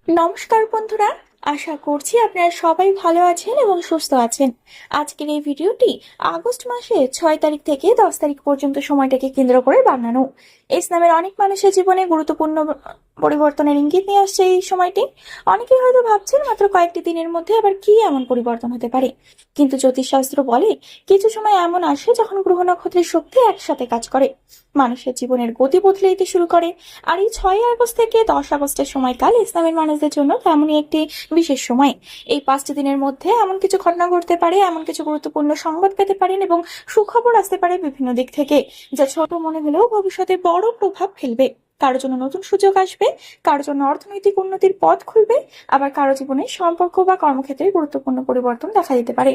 নমস্কার বন্ধুরা, আশা করছি আপনারা সবাই ভালো আছেন এবং সুস্থ আছেন। আজকের এই ভিডিওটি আগস্ট মাসে 6 তারিখ থেকে 10 তারিখ পর্যন্ত সময়টাকে কেন্দ্র করে বানানো। ইসলামের অনেক মানুষের জীবনে গুরুত্বপূর্ণ পরিবর্তনের ইঙ্গিত নিয়ে আসছে এই সময়টি। অনেকেই হয়তো ভাবছেন মাত্র কয়েকটি দিনের মধ্যে আবার কি এমন পরিবর্তন হতে পারে, কিন্তু জ্যোতিষশাস্ত্র বলে কিছু সময় এমন আসে যখন গ্রহ নক্ষত্রের শক্তি একসাথে কাজ করে, মানুষের জীবনের গতি বদলে দিতে শুরু করে। আর এই 6 আগস্ট থেকে 10 আগস্টের সময়কাল ইসলামের মানুষদের জন্য তেমনই একটি বিশেষ সময়। এই 5টি দিনের মধ্যে এমন কিছু ঘটনা ঘটতে পারে, এমন কিছু গুরুত্বপূর্ণ সংবাদ পেতে পারেন এবং সুখবর আসতে পারে বিভিন্ন দিক থেকে, যা ছোট মনে হলেও ভবিষ্যতে বড় প্রভাব ফেলবে। কারো জন্য নতুন সুযোগ আসবে, কারো জন্য অর্থনৈতিক উন্নতির পথ খুলবে, আবার কারো জীবনে সম্পর্ক বা কর্মক্ষেত্রে গুরুত্বপূর্ণ পরিবর্তন দেখা দিতে পারে।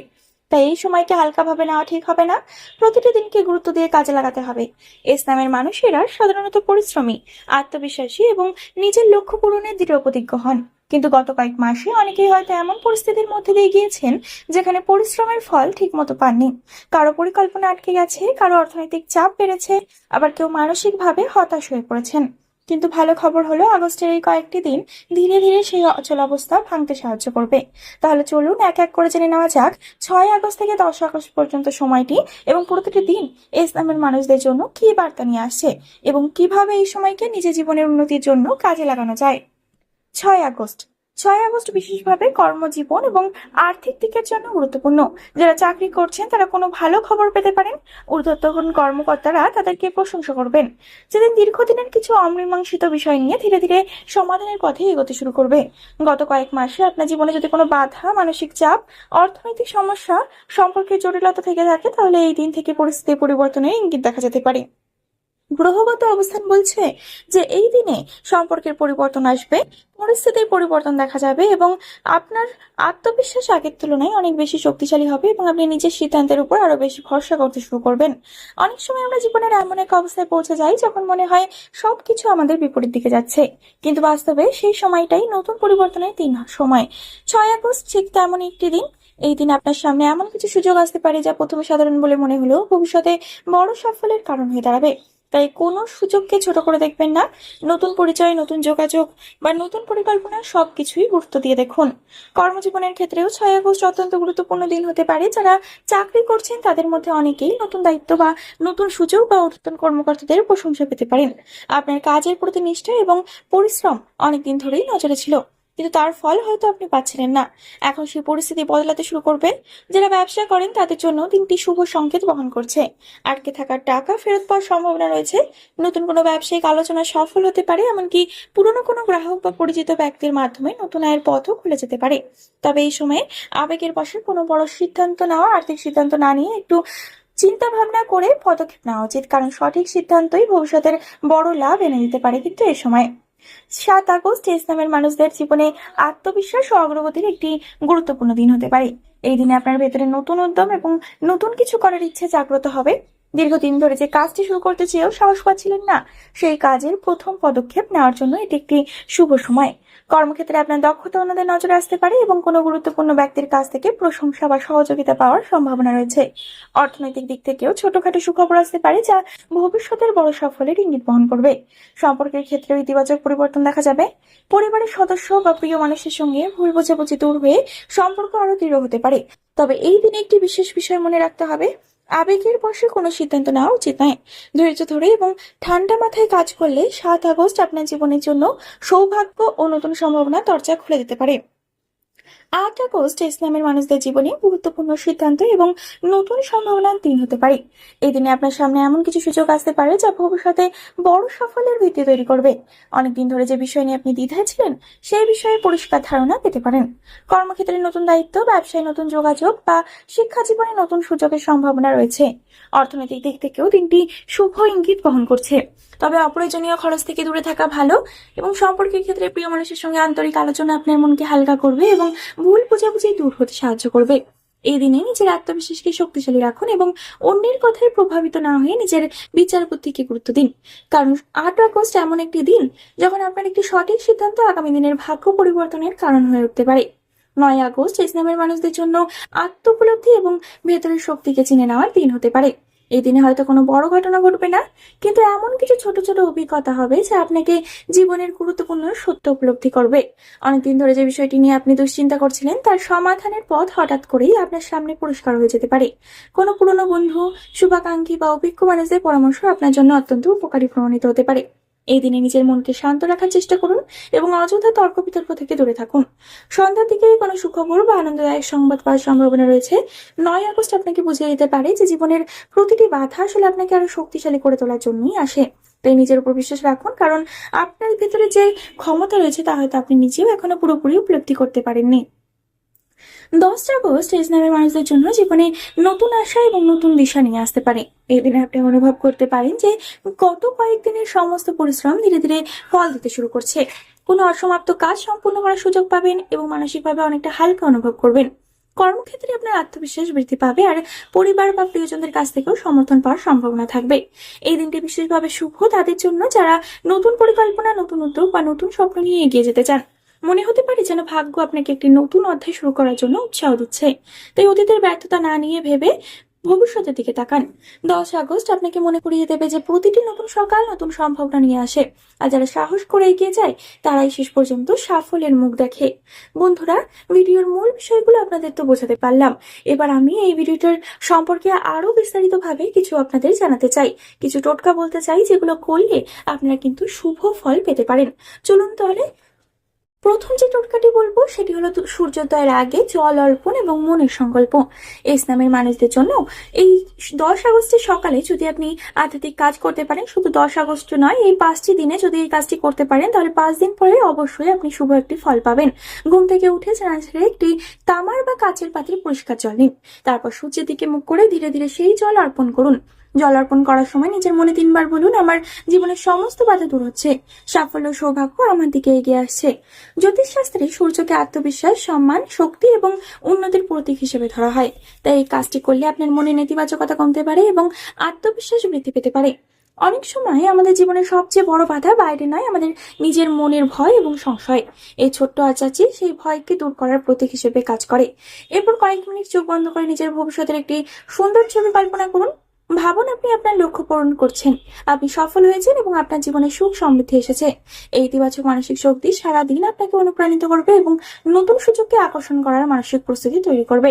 তাই এই সময়কে হালকাভাবে নেওয়া ঠিক হবে না, প্রতিটি দিনকে গুরুত্ব দিয়ে কাজে লাগাতে হবে। ইসলামের মানুষেরা সাধারণত পরিশ্রমী, আত্মবিশ্বাসী এবং নিজের লক্ষ্য পূরণে দৃঢ় প্রতিজ্ঞ হন। কিন্তু গত কয়েক মাসে অনেকেই হয়তো এমন পরিস্থিতির মধ্যে দিয়ে গিয়েছেন যেখানে পরিশ্রমের ফল ঠিক মতো পাননি। কারো পরিকল্পনা আটকে গেছে, কারো অর্থনৈতিক চাপ বেড়েছে, আবার কেউ মানসিকভাবে হতাশ হয়ে পড়েছেন। কিন্তু ভালো খবর হলো আগস্টের এই কয়েকটি দিন ধীরে ধীরে সেই অচল অবস্থা ভাঙতে সাহায্য করবে। তাহলে চলুন এক এক করে জেনে নেওয়া যাক 6 আগস্ট থেকে 10 আগস্ট পর্যন্ত সময়টি এবং প্রতিটি দিন ইসলামের মানুষদের জন্য কি বার্তা নিয়ে আসছে এবং কিভাবে এই সময়কে নিজের জীবনের উন্নতির জন্য কাজে লাগানো যায়। 6 আগস্ট 6 আগস্ট বিশেষভাবে কর্মজীবন এবং আর্থিক দিকের জন্য গুরুত্বপূর্ণ। যারা চাকরি করছেন তারা কোনো ভালো খবর পেতে পারেন। ঊর্ধ্বতন কর্মকর্তারা তাদেরকে প্রশংসা করবেন। যেদিন দীর্ঘদিনের কিছু অমীমাংসিত বিষয় নিয়ে ধীরে ধীরে সমাধানের পথে এগোতে শুরু করবে। গত কয়েক মাসে আপনার জীবনে যদি কোনো বাধা, মানসিক চাপ, অর্থনৈতিক সমস্যা, সম্পর্কের জটিলতা থেকে থাকে, তাহলে এই দিন থেকে পরিস্থিতি পরিবর্তনের ইঙ্গিত দেখা যেতে পারে। গ্রহগত অবস্থান বলছে যে এই দিনে সম্পর্কের পরিবর্তন আসবে, পরিস্থিতির পরিবর্তন দেখা যাবে এবং আপনার আত্মবিশ্বাস আগের তুলনায় অনেক বেশি শক্তিশালী হবে এবং আপনি নিজের সিদ্ধান্তের উপর আরো বেশি ভরসা করতে শুরু করবেন। অনেক সময় আমরা জীবনের এমন এক অবস্থায় পৌঁছে যাই যখন মনে হয় সবকিছু আমাদের বিপরীত দিকে যাচ্ছে, কিন্তু বাস্তবে সেই সময়টাই নতুন পরিবর্তনের দিন সময়। 6 আগস্ট ঠিক তেমন একটি দিন। এই দিন আপনার সামনে এমন কিছু সুযোগ আসতে পারে যা প্রথমে সাধারণ বলে মনে হলেও ভবিষ্যতে বড় সাফল্যের কারণ হয়ে দাঁড়াবে। তাই কোনো সুযোগকে ছোট করে দেখবেন না। নতুন পরিচয়, নতুন যোগাযোগ বা নতুন পরিকল্পনা সবকিছুই গুরুত্ব দিয়ে দেখুন। কর্মজীবনের ক্ষেত্রেও 6 আগস্ট অত্যন্ত গুরুত্বপূর্ণ দিন হতে পারে। যারা চাকরি করছেন তাদের মধ্যে অনেকেই নতুন দায়িত্ব বা নতুন সুযোগ বা ঊর্ধ্বতন কর্মকর্তাদের প্রশংসা পেতে পারেন। আপনার কাজের প্রতি নিষ্ঠা এবং পরিশ্রম অনেকদিন ধরেই নজরে ছিল, কিন্তু তার ফল হয়তো আপনি পাচ্ছিলেন না। এখন সেই পরিস্থিতি বদলাতে শুরু করবে। যারা ব্যবসা করেন তাদের জন্য দিনটি শুভ সংকেত বহন করছে। আটকে থাকার টাকা ফেরত পাওয়ার সম্ভাবনা রয়েছে। নতুন কোনো ব্যবসায়িক আলোচনা সফল হতে পারে, এমনকি পুরনো কোনো গ্রাহক বা পরিচিত ব্যক্তির মাধ্যমে নতুন আয়ের পথও খুলে যেতে পারে। তবে এই সময়ে আবেগের বশে কোনো বড় সিদ্ধান্ত নেওয়া, আর্থিক সিদ্ধান্ত না নিয়ে একটু চিন্তা ভাবনা করে পদক্ষেপ নেওয়া উচিত, কারণ সঠিক সিদ্ধান্তই ভবিষ্যতের বড় লাভ এনে দিতে পারে। কিন্তু এই সময় 7 আগস্ট ইসলামের মানুষদের জীবনে আত্মবিশ্বাস ও অগ্রগতির একটি গুরুত্বপূর্ণ দিন হতে পারে। এই দিনে আপনার ভেতরে নতুন উদ্যম এবং নতুন কিছু করার ইচ্ছে জাগ্রত হবে। দীর্ঘদিন ধরে যে কাজটি শুরু করতে চেয়েও সাহস পাচ্ছিলেন না, সেই কাজের প্রথম পদক্ষেপ নেওয়ার জন্য এটি একটি শুভ সময়। কর্মক্ষেত্রে আপনার দক্ষতা অন্যদের নজরে আসতে পারে এবং কোনো গুরুত্বপূর্ণ ব্যক্তির কাছ থেকে প্রশংসা বা সহযোগিতা পাওয়ার সম্ভাবনা রয়েছে। অর্থনৈতিক দিক থেকেও ছোটখাটো সুখবর আসতে পারে, যা ভবিষ্যতের বড় সাফল্যের ইঙ্গিত বহন করবে। সম্পর্কের ক্ষেত্রেও ইতিবাচক পরিবর্তন দেখা যাবে। পরিবারের সদস্য বা প্রিয় মানুষের সঙ্গে ভুল বোঝাবুঝি দূর হয়ে সম্পর্ক আরো দৃঢ় হতে পারে। তবে এই দিনে একটি বিশেষ বিষয় মনে রাখতে হবে, আবেগের বশে কোনো সিদ্ধান্ত নেওয়া উচিত নয়। ধৈর্য ধরে এবং ঠান্ডা মাথায় কাজ করলে 7 আগস্ট আপনার জীবনের জন্য সৌভাগ্য ও নতুন সম্ভাবনা দরজা খুলে দিতে পারে। 8 আগস্ট ইসলামের মানুষদের জীবনে গুরুত্বপূর্ণ সিদ্ধান্ত এবং নতুন সম্ভাবনার দিন হতে পারে। এই দিনে আপনার সামনে এমন কিছু সুযোগ আসতে পারে যা ভবিষ্যতে বড় সাফল্যের ভিত্তি তৈরি করবে। অনেকদিন ধরে যে বিষয় নিয়ে আপনি দ্বিধায় ছিলেন, সেই বিষয়ে পরিষ্কার ধারণা পেতে পারেন। কর্মক্ষেত্রে নতুন দায়িত্ব, ব্যবসায় নতুন যোগাযোগ বা শিক্ষা জীবনে নতুন সুযোগের সম্ভাবনা রয়েছে। অর্থনৈতিক দিক থেকেও দিনটি শুভ ইঙ্গিত বহন করছে। তবে অপ্রয়োজনীয় খরচ থেকে দূরে থাকা ভালো এবং সম্পর্কের ক্ষেত্রে প্রিয় মানুষের সঙ্গে আন্তরিক আলোচনা আপনার মনকে হালকা করবে এবং ভুল বোঝাবুঝি দূর হতে সাহায্য করবে। এই দিনে নিজের আত্মবিশ্বাসকে শক্তিশালী রাখুন এবং অন্যের কথায় প্রভাবিত না হয়ে নিজের বিচার বুদ্ধিকে গুরুত্ব দিন, কারণ 8 আগস্ট এমন একটি দিন যখন আপনার একটি সঠিক সিদ্ধান্ত আগামী দিনের ভাগ্য পরিবর্তনের কারণ হয়ে উঠতে পারে। 9 আগস্ট ইসলামের মানুষদের জন্য আত্মোপলব্ধি এবং ভেতরের শক্তিকে চিনে নেওয়ার দিন হতে পারে। এই দিনে হয়তো কোনো বড় ঘটনা ঘটবে না, কিন্তু এমন কিছু ছোট ছোট অভিজ্ঞতা হবে যা আপনাকে জীবনের গুরুত্বপূর্ণ সত্য উপলব্ধি করবে। অনেকদিন ধরে যে বিষয়টি নিয়ে আপনি দুশ্চিন্তা করছিলেন তার সমাধানের পথ হঠাৎ করেই আপনার সামনে পরিষ্কার হয়ে যেতে পারে। কোনো পুরনো বন্ধু, শুভাকাঙ্ক্ষী বা অভিজ্ঞ মানুষদের পরামর্শ আপনার জন্য অত্যন্ত উপকারী প্রমাণিত হতে পারে। এই দিনে নিজের মনকে শান্ত রাখার চেষ্টা করুন এবং অযথা তর্ক বিতর্ক থেকে দূরে থাকুন। সন্ধ্যার দিকে কোনো সুখবর বা আনন্দদায়ক সংবাদ পাওয়ার সম্ভাবনা রয়েছে। 9 আগস্ট আপনাকে বুঝিয়ে দিতে পারে যে জীবনের প্রতিটি বাধা আসলে আপনাকে আরো শক্তিশালী করে তোলার জন্যই আসে। তাই নিজের উপর বিশ্বাস রাখুন, কারণ আপনার ভেতরে যে ক্ষমতা রয়েছে তা হয়তো আপনি নিজেও এখনো পুরোপুরি উপলব্ধি করতে পারেননি। 10 আগস্ট এস নামের মানুষদের জন্য জীবনে নতুন আশা এবং নতুন দিশা নিয়ে আসতে পারে। এই দিনে আপনি অনুভব করতে পারেন যে গত কয়েকদিনের সমস্ত পরিশ্রম ধীরে ধীরে ফল দিতে শুরু করছে। কোনো অসমাপ্ত কাজ সম্পূর্ণ করার সুযোগ পাবেন এবং মানসিকভাবে অনেকটা হালকা অনুভব করবেন। কর্মক্ষেত্রে আপনার আত্মবিশ্বাস বৃদ্ধি পাবে আর পরিবার বা প্রিয়জনদের কাছ থেকেও সমর্থন পাওয়ার সম্ভাবনা থাকবে। এই দিনটি বিশেষভাবে শুভ তাদের জন্য যারা নতুন পরিকল্পনা, নতুন উদ্যোগ বা নতুন স্বপ্ন নিয়ে এগিয়ে যেতে চান। মনে হতে পারে যেন ভাগ্য আপনাকে একটি নতুন অধ্যায় শুরু করার জন্য উৎসাহ দিচ্ছে। তাই অতীতের ব্যর্থতা না নিয়ে ভেবে ভবিষ্যতের দিকে তাকান। 10 আগস্ট আপনাকে মনে করিয়ে দেবে যে প্রতিটি নতুন সকাল নতুন সম্ভাবনা নিয়ে আসে, আর যারা সাহস করে এগিয়ে যায় তারাই শেষ পর্যন্ত সাফল্যের মুখ দেখে। বন্ধুরা, ভিডিওর মূল বিষয়গুলো আপনাদের তো বোঝাতে পারলাম। এবার আমি এই ভিডিওটার সম্পর্কে আরো বিস্তারিতভাবে কিছু আপনাদের জানাতে চাই, কিছু টোটকা বলতে চাই যেগুলো করলে আপনারা কিন্তু শুভ ফল পেতে পারেন। চলুন তাহলে প্রথম যে টোটকাটি বলবো সেটি হলো সূর্যোদয়ের আগে জল অর্পণ এবং মনের সংকল্প। এস নামের মানুষদের জন্য এই 10 আগস্টের সকালে যদি আপনি আধ্যাত্মিক কাজ করতে পারেন, শুধু 10 আগস্ট নয়, এই 5টি দিনে যদি এই কাজটি করতে পারেন তাহলে 5 দিন পরে অবশ্যই আপনি শুভ একটি ফল পাবেন। ঘুম থেকে উঠে স্নান সেরে একটি তামার বা কাচের পাত্রে পরিষ্কার জল নিন। তারপর সূর্যের দিকে মুখ করে ধীরে ধীরে সেই জল অর্পণ করুন। জল অর্পণ করার সময় নিজের মনে 3বার বলুন, আমার জীবনের সমস্ত বাধা দূর হচ্ছে, সাফল্য সৌভাগ্য আমার দিকে এগিয়ে আসছে। জ্যোতিষশাস্ত্রে সূর্যকে আত্মবিশ্বাস, সম্মান, শক্তি এবং উন্নতির প্রতীক হিসেবে ধরা হয়। তাই এই কাজটি করলে আপনার মনে নেতিবাচকতা কমতে পারে এবং আত্মবিশ্বাস বৃদ্ধি পেতে পারে। অনেক সময় আমাদের জীবনের সবচেয়ে বড় বাধা বাইরে নয়, আমাদের নিজের মনের ভয় এবং সংশয়। এই ছোট্ট আচারটি সেই ভয়কে দূর করার প্রতীক হিসেবে কাজ করে। এরপর কয়েক মিনিট চোখ বন্ধ করে নিজের ভবিষ্যতের একটি সুন্দর ছবি কল্পনা করুন। ভাবুন আপনি আপনার লক্ষ্য পূরণ করছেন, আপনি সফল হয়েছেন এবং আপনার জীবনে সুখ সমৃদ্ধি এসেছে। এই ইতিবাচক মানসিক শক্তি সারাদিন আপনাকে অনুপ্রাণিত করবে এবং নতুন সুযোগকে আকর্ষণ করার মানসিক প্রস্তুতি তৈরি করবে।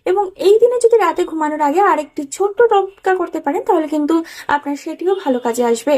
এবং এই দিনে যদি রাতে ঘুমানোর আগে আরেকটি ছোট্ট টোটকা করতে পারেন তাহলে কিন্তু আপনার সেটিও ভালো কাজে আসবে।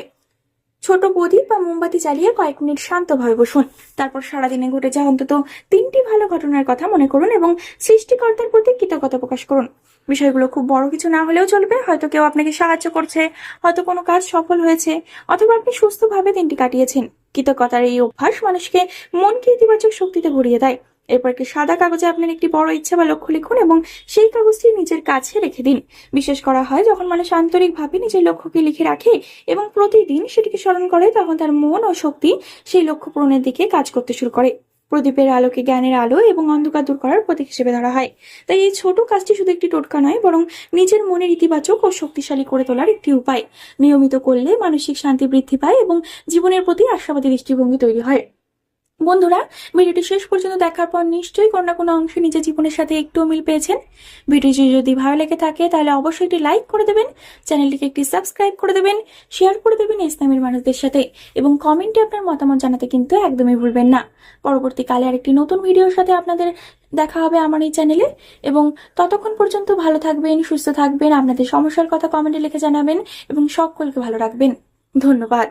ছোট প্রদীপ বা মোমবাতি জ্বালিয়ে কয়েক মিনিট শান্তভাবে বসুন। তারপর সারাদিনে ঘটে যাওয়া অন্তত 3টি ভালো ঘটনার কথা মনে করুন এবং সৃষ্টিকর্তার প্রতি কৃতজ্ঞতা প্রকাশ করুন। বিষয়গুলো খুব বড় কিছু না হলেও চলবে, হয়তো কেউ আপনাকে সাহায্য করছে, হয়তো কোনো কাজ সফল হয়েছে, অথবা আপনি সুস্থভাবে দিনটি কাটিয়েছেন। কৃতজ্ঞতার এই অভ্যাস মানুষকে মনকে ইতিবাচক শক্তিতে ভরিয়ে দেয়। এরপর একটি সাদা কাগজে আপনার একটি বড় ইচ্ছা বা লক্ষ্য লিখুন এবং সেই কাগজটি নিজের কাছে রেখে দিন। বিশেষ করা হয় যখন মানুষ আন্তরিকভাবে নিজের লক্ষ্যকে লিখে রাখে এবং প্রতিদিন সেটিকে স্মরণ করে, তখন তার মন ও শক্তি সেই লক্ষ্য পূরণের দিকে কাজ করতে শুরু করে। প্রদীপের আলোকে জ্ঞানের আলো এবং অন্ধকার দূর করার প্রতীক হিসেবে ধরা হয়। তাই এই ছোট কাজটি শুধু একটি টোটকা নয়, বরং নিজের মনের ইতিবাচক ও শক্তিশালী করে তোলার একটি উপায়। নিয়মিত করলে মানসিক শান্তি বৃদ্ধি পায় এবং জীবনের প্রতি আশাবাদী দৃষ্টিভঙ্গি তৈরি হয়। বন্ধুরা, ভিডিওটি শেষ পর্যন্ত দেখার পর নিশ্চয়ই কোনো না কোনো অংশে নিজের জীবনের সাথে একটুও মিল পেয়েছেন। ভিডিওটি যদি ভালো লেগে থাকে তাহলে অবশ্যই একটি লাইক করে দেবেন, চ্যানেলটিকে একটি সাবস্ক্রাইব করে দেবেন, শেয়ার করে দেবেন ইসলামের মানুষদের সাথে এবং কমেন্টে আপনার মতামত জানাতে কিন্তু একদমই ভুলবেন না। পরবর্তীকালে আরেকটি নতুন ভিডিওর সাথে আপনাদের দেখা হবে আমার এই চ্যানেলে, এবং ততক্ষণ পর্যন্ত ভালো থাকবেন, সুস্থ থাকবেন, আপনাদের সমস্যার কথা কমেন্টে লিখে জানাবেন এবং সকলকে ভালো রাখবেন। ধন্যবাদ।